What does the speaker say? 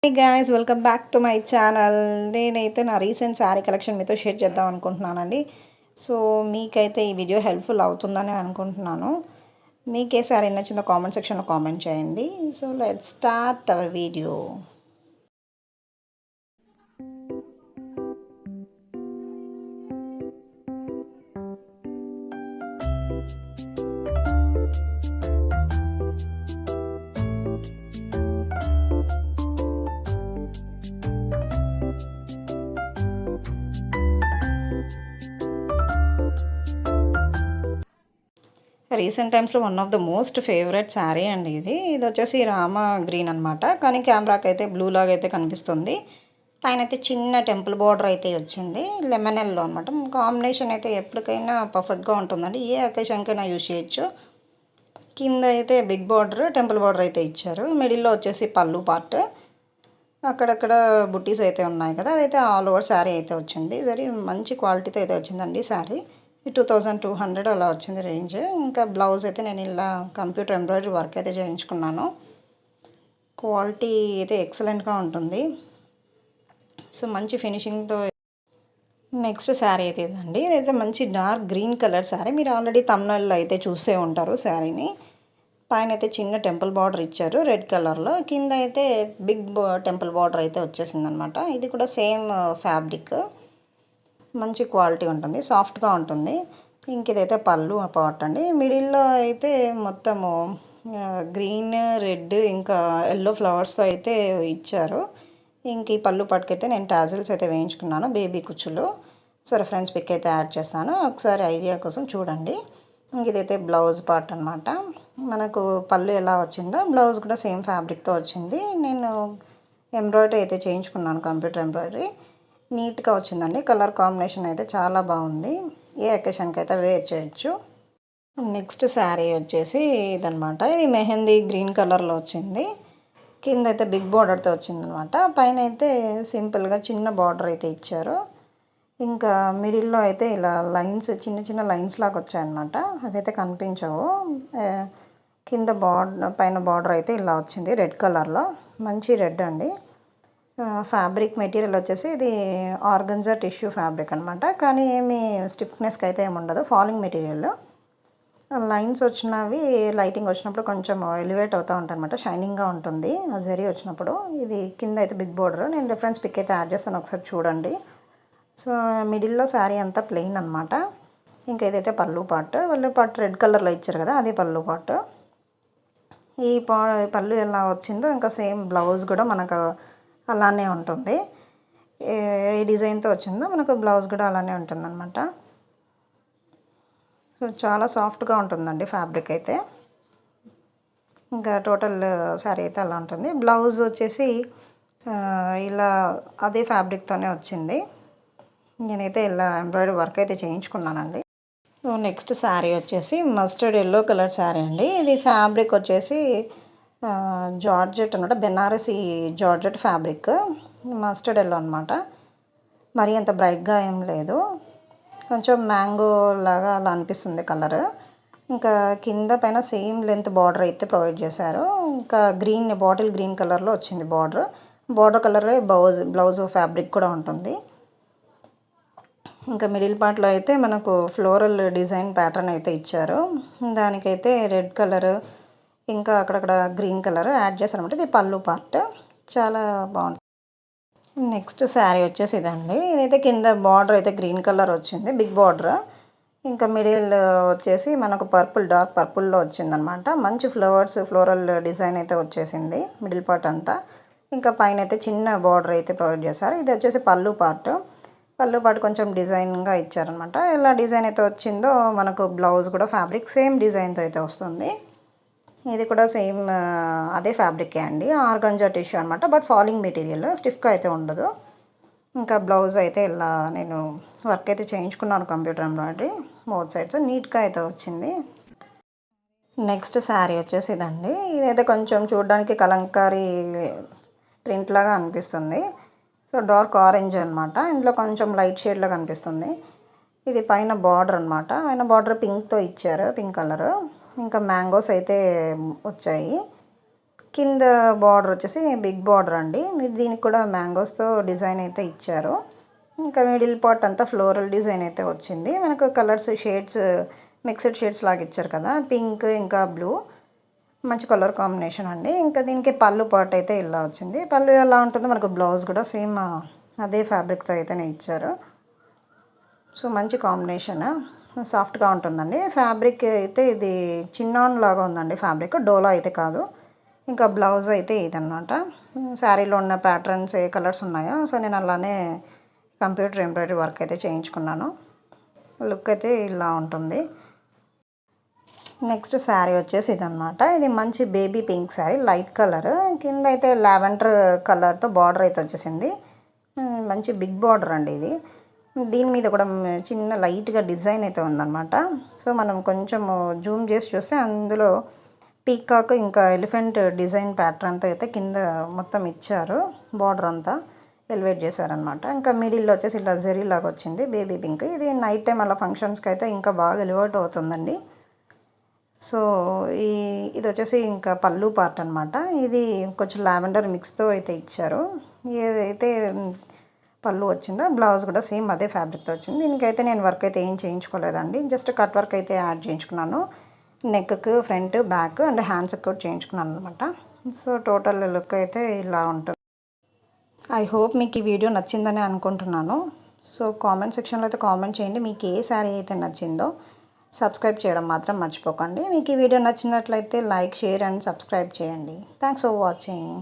Hey guys, welcome back to my channel. నేనైతే నా recent sari collection మీతో షేర్ చేద్దాం అనుకుంటున్నానండి. సో మీకైతే ఈ వీడియో హెల్ప్ఫుల్ అవుతుందని అనుకుంటున్నాను. మీకు ఏ శారీ నచ్చిందో కామెంట్ సెక్షన్లో కామెంట్ చేయండి. So let's start our video. Recent టైమ్స్లో one of the most favourite sari అండి ఇది వచ్చేసి రామ గ్రీన్ అనమాట. కానీ కెమెరాకి అయితే బ్లూ లాగా అయితే కనిపిస్తుంది. పైన అయితే చిన్న టెంపుల్ బార్డర్ అయితే వచ్చింది, లెమన్ ఎల్లో అనమాట. కాంబినేషన్ అయితే ఎప్పటికైనా పర్ఫెక్ట్గా ఉంటుందండి, ఏ అకేషన్కైనా యూజ్ చేయొచ్చు. కింద అయితే బిగ్ బార్డర్ టెంపుల్ బార్డర్ అయితే ఇచ్చారు. మిడిల్లో వచ్చేసి పళ్ళు పార్ట్, అక్కడక్కడ బుట్టీస్ అయితే ఉన్నాయి కదా, అదైతే ఆల్ ఓవర్ శారీ అయితే వచ్చింది. సరే మంచి క్వాలిటీతో అయితే వచ్చిందండి శారీ. 2200 అలా వచ్చింది రేంజ్. ఇంకా బ్లౌజ్ అయితే నేను ఇలా కంప్యూటర్ ఎంబ్రాయిడరీ వర్క్ అయితే చేయించుకున్నాను. క్వాలిటీ అయితే ఎక్సలెంట్గా ఉంటుంది. సో మంచి ఫినిషింగ్తో. నెక్స్ట్ శారీ అయితే ఇదండి. ఇదైతే మంచి డార్క్ గ్రీన్ కలర్ శారీ. మీరు ఆల్రెడీ తమిళనాడులో అయితే చూసే ఉంటారు శారీని. పైన అయితే చిన్న టెంపుల్ బార్డర్ ఇచ్చారు రెడ్ కలర్లో, కింద అయితే బిగ్ టెంపుల్ బార్డర్ అయితే వచ్చేసింది అనమాట. ఇది కూడా సేమ్ ఫ్యాబ్రిక్, మంచి క్వాలిటీ ఉంటుంది, సాఫ్ట్గా ఉంటుంది. ఇంక ఇదైతే పళ్ళు పార్ట్ అండి. మిడిల్లో అయితే మొత్తము గ్రీన్, రెడ్ ఇంకా ఎల్లో ఫ్లవర్స్తో అయితే ఇచ్చారు. ఇంక ఈ పళ్ళు పట్టుకైతే నేను టాజిల్స్ అయితే వేయించుకున్నాను, బేబీ కుచ్చులు. సో రెఫరెన్స్ పిక్ అయితే యాడ్ చేస్తాను, ఒకసారి ఐడియా కోసం చూడండి. ఇంక ఇదైతే బ్లౌజ్ పార్ట్ అనమాట. మనకు పళ్ళు ఎలా వచ్చిందో బ్లౌజ్ కూడా సేమ్ ఫ్యాబ్రిక్తో వచ్చింది. నేను ఎంబ్రాయిడరీ అయితే చేయించుకున్నాను, కంప్యూటర్ ఎంబ్రాయిడరీ. నీట్గా వచ్చిందండి. కలర్ కాంబినేషన్ అయితే చాలా బాగుంది, ఏ అకేషన్కి అయితే వేర్ చేయొచ్చు. నెక్స్ట్ శారీ వచ్చేసి ఇదనమాట. ఇది మెహందీ గ్రీన్ కలర్లో వచ్చింది. కింద అయితే బిగ్ బార్డర్తో వచ్చిందనమాట. పైన అయితే సింపుల్గా చిన్న బార్డర్ అయితే ఇచ్చారు. ఇంకా మిడిల్లో అయితే ఇలా లైన్స్, చిన్న చిన్న లైన్స్ లాగా వచ్చాయన్నమాట, అవైతే కనిపించవు. కింద పైన బార్డర్ అయితే ఇలా వచ్చింది రెడ్ కలర్లో, మంచి రెడ్ అండి. ఫ్యాబ్రిక్ మెటీరియల్ వచ్చేసి ఇది ఆర్గంజా టిష్యూ ఫ్యాబ్రిక్ అనమాట. కానీ ఏమి స్టిఫ్నెస్కి అయితే ఏమి ఉండదు, ఫాలింగ్ మెటీరియల్. లైన్స్ వచ్చినవి లైటింగ్ వచ్చినప్పుడు కొంచెం ఎలివేట్ అవుతూ ఉంటాయి అనమాట, షైనింగ్గా ఉంటుంది ఆ జరీ వచ్చినప్పుడు. ఇది కింద అయితే బిగ్ బోర్డర్, నేను రిఫరెన్స్ పిక్ అయితే యాడ్ చేస్తాను, ఒకసారి చూడండి. సో మిడిల్లో శారీ అంతా ప్లెయిన్ అనమాట. ఇంకా ఇదైతే పళ్ళు పార్ట్ రెడ్ కలర్లో ఇచ్చారు కదా, అది పళ్ళు పార్ట్. ఈ పళ్ళు ఎలా వచ్చిందో ఇంకా సేమ్ బ్లౌజ్ కూడా మనకు అలానే ఉంటుంది. ఏ డిజైన్తో వచ్చిందో మనకు బ్లౌజ్ కూడా అలానే ఉంటుందన్నమాట. సో చాలా సాఫ్ట్గా ఉంటుందండి ఫ్యాబ్రిక్ అయితే. ఇంకా టోటల్ శారీ అయితే అలా ఉంటుంది. బ్లౌజ్ వచ్చేసి ఇలా అదే ఫ్యాబ్రిక్తోనే వచ్చింది. నేనైతే ఇలా ఎంబ్రాయిడరీ వర్క్ అయితే చేయించుకున్నానండి. సో నెక్స్ట్ శారీ వచ్చేసి మస్టర్డ్ ఎల్లో కలర్ శారీ అండి. ఇది ఫ్యాబ్రిక్ వచ్చేసి జార్జెట్ అనమాట, Banarasi georgette fabric, mustard yellow అనమాట. మరీ అంత బ్రైట్గా ఏం లేదు, కొంచెం మ్యాంగో లాగా అలా అనిపిస్తుంది కలర్. ఇంకా కింద పైన సేమ్ లెంత్ బార్డర్ అయితే ప్రొవైడ్ చేశారు. ఇంకా గ్రీన్, బాటిల్ గ్రీన్ కలర్లో వచ్చింది బార్డర్ కలరే బ్లౌజ్ ఫ్యాబ్రిక్ కూడా ఉంటుంది. ఇంకా మిడిల్ పార్ట్లో అయితే మనకు ఫ్లోరల్ డిజైన్ ప్యాటర్న్ అయితే ఇచ్చారు. దానికైతే రెడ్ కలర్ ఇంకా అక్కడక్కడ గ్రీన్ కలర్ యాడ్ చేశారనమాట. ఇది పళ్ళు పార్ట్, చాలా బాగుంటుంది. నెక్స్ట్ శారీ వచ్చేసి ఇదండి. ఇదైతే కింద బార్డర్ అయితే గ్రీన్ కలర్ వచ్చింది, బిగ్ బార్డర్. ఇంకా మిడిల్ వచ్చేసి మనకు డార్క్ పర్పుల్లో వచ్చిందనమాట. మంచి ఫ్లోరల్ డిజైన్ అయితే వచ్చేసింది మిడిల్ పార్ట్ అంతా. ఇంకా పైన అయితే చిన్న బార్డర్ అయితే ప్రొవైడ్ చేశారు. ఇది వచ్చేసి పళ్ళు పార్ట్ కొంచెం డిజైన్గా ఇచ్చారనమాట. ఎలా డిజైన్ అయితే వచ్చిందో మనకు బ్లౌజ్ కూడా ఫ్యాబ్రిక్ సేమ్ డిజైన్తో అయితే వస్తుంది. ఇది కూడా సేమ్ అదే ఫ్యాబ్రికే అండి, ఆర్గంజా టిష్యూ అనమాట. బట్ ఫాలింగ్ మెటీరియల్, స్టిఫ్గా అయితే ఉండదు. ఇంకా బ్లౌజ్ అయితే ఇలా నేను వర్క్ అయితే చేయించుకున్నాను, కంప్యూటర్ ఎంబ్రాయిడరీ బోత్ సైడ్స్, నీట్గా అయితే వచ్చింది. నెక్స్ట్ శారీ వచ్చేసి ఇదండి. ఇదైతే కొంచెం చూడడానికి కలంకారీ ప్రింట్ లాగా అనిపిస్తుంది. సో డార్క్ ఆరెంజ్ అనమాట, ఇందులో కొంచెం లైట్ షేడ్లో కనిపిస్తుంది. ఇది పైన బార్డర్ అనమాట, పైన బార్డర్ పింక్తో ఇచ్చారు, పింక్ కలర్. ఇంకా మ్యాంగోస్ అయితే వచ్చాయి. కింద బార్డర్ వచ్చేసి బిగ్ బార్డర్ అండి. దీనికి కూడా మ్యాంగోస్తో డిజైన్ అయితే ఇచ్చారు. ఇంకా మిడిల్ పార్ట్ అంతా ఫ్లోరల్ డిజైన్ అయితే వచ్చింది. మనకు కలర్స్ షేడ్స్ మిక్స్డ్ షేడ్స్ లాగా ఇచ్చారు కదా, పింక్ ఇంకా బ్లూ, మంచి కలర్ కాంబినేషన్ అండి. ఇంకా దీనికి పళ్ళు పార్ట్ అయితే ఇలా వచ్చింది. పళ్ళు ఎలా ఉంటుందో మనకు బ్లౌజ్ కూడా సేమ్ అదే ఫ్యాబ్రిక్తో అయితేనే ఇచ్చారు. సో మంచి కాంబినేషన్, సాఫ్ట్గా ఉంటుందండి. ఫ్యాబ్రిక్ అయితే ఇది చిన్నాన్ లాగా ఉందండి ఫ్యాబ్రిక్, డోలా అయితే కాదు. ఇంకా బ్లౌజ్ అయితే ఇదన్నమాట. శారీలో ఉన్న ప్యాటర్న్స్ ఏ కలర్స్ ఉన్నాయో సో నేను అలానే కంప్యూటర్ ఎంబ్రాయిడరీ వర్క్ అయితే చేయించుకున్నాను. లుక్ అయితే ఇలా ఉంటుంది. నెక్స్ట్ శారీ వచ్చేసి ఇదన్నమాట. ఇది మంచి baby pink sari, light colour, కింద అయితే లావెండర్ కలర్తో బార్డర్ అయితే వచ్చేసింది. మంచి బిగ్ బార్డర్ అండి ఇది. దీని మీద కూడా చిన్న లైట్గా డిజైన్ అయితే ఉందన్నమాట. సో మనం కొంచెం జూమ్ చేసి చూస్తే అందులో పీకాక్ ఇంకా ఎలిఫెంట్ డిజైన్ ప్యాటర్న్తో అయితే కింద మొత్తం ఇచ్చారు. బార్డర్ అంతా ఎలివేట్ చేశారనమాట. ఇంకా మిడిల్లో వచ్చేసి ఇలా జెరీ లాగా వచ్చింది బేబీ పింక్. ఇది నైట్ టైం అలా ఫంక్షన్స్కి అయితే ఇంకా బాగా ఎలివేట్ అవుతుందండి. సో ఇది వచ్చేసి ఇంకా పళ్ళు పార్ట్ అనమాట. ఇది కొంచెం లావెండర్ మిక్స్తో అయితే ఇచ్చారు. ఏదైతే పళ్ళు వచ్చిందో బ్లౌజ్ కూడా సేమ్ అదే ఫ్యాబ్రిక్తో వచ్చింది. దీనికైతే నేను వర్క్ అయితే ఏం చేయించుకోలేదండి, జస్ట్ కట్ వర్క్ అయితే యాడ్ చేయించుకున్నాను. నెక్కి ఫ్రంట్ బ్యాక్ అండ్ హ్యాండ్స్కి కూడా చేయించుకున్నాను అనమాట. సో టోటల్ లుక్ అయితే ఇలా ఉంటుంది. ఐ హోప్ మీకు ఈ వీడియో నచ్చిందని అనుకుంటున్నాను. సో కామెంట్ సెక్షన్లో అయితే కామెంట్ చేయండి మీకు ఏ శారీ అయితే నచ్చిందో. సబ్స్క్రైబ్ చేయడం మాత్రం మర్చిపోకండి. మీకు ఈ వీడియో నచ్చినట్లయితే లైక్, షేర్ అండ్ సబ్స్క్రైబ్ చేయండి. Thanks for watching.